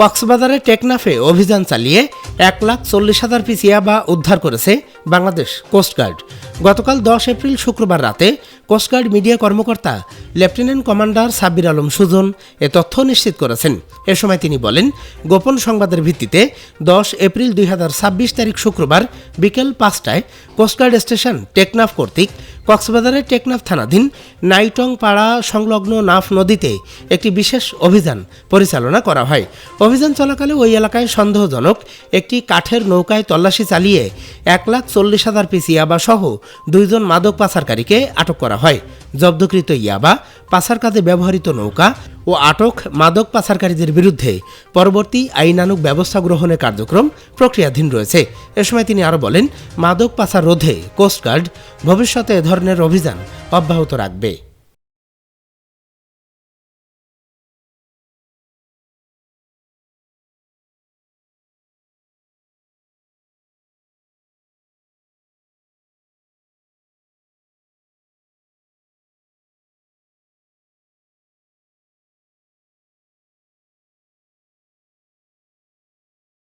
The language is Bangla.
কক্সবাজারের টেকনাফে অভিযান চালিয়ে 1,40,000 পিস ইয়াবা উদ্ধার করেছে বাংলাদেশ কোস্টগার্ড। গতকাল 10 এপ্রিল শুক্রবার রাতে কোস্টগার্ড মিডিয়া কর্মকর্তা লেফটেন্যান্ট কমান্ডার সাব্বির আলম সুজন এ তথ্য নিশ্চিত করেছেন। এ সময় তিনি বলেন, গোপন সংবাদের ভিত্তিতে 10 এপ্রিল 2026 তারিখ শুক্রবার বিকেল 5টায় কোস্টগার্ড স্টেশন টেকনাফ কর্তৃক কক্সবাজারের টেকনাফ থানাধীন নাইটং পাড়া সংলগ্ন নাফ নদীতে একটি বিশেষ অভিযান পরিচালনা করা হয়। অভিযান চলাকালে ওই এলাকায় সন্দেহজনক একটি কাঠের নৌকায় তল্লাশি চালিয়ে 1,40,000 পিস ইয়াবা সহ 2 জন মাদক পাচারকারীকে আটক করা হয়। জব্দকৃত ইয়াবা, পাচার কাজে ব্যবহৃত নৌকা ও আটক মাদক পাচারকারীদের বিরুদ্ধে পরবর্তী আইনানুগ ব্যবস্থা গ্রহণের কার্যক্রম প্রক্রিয়াধীন রয়েছে। এ সময় তিনি আরও বলেন, মাদক পাচার রোধে কোস্টগার্ড ভবিষ্যতে এ ধরনের অভিযান অব্যাহত রাখবে।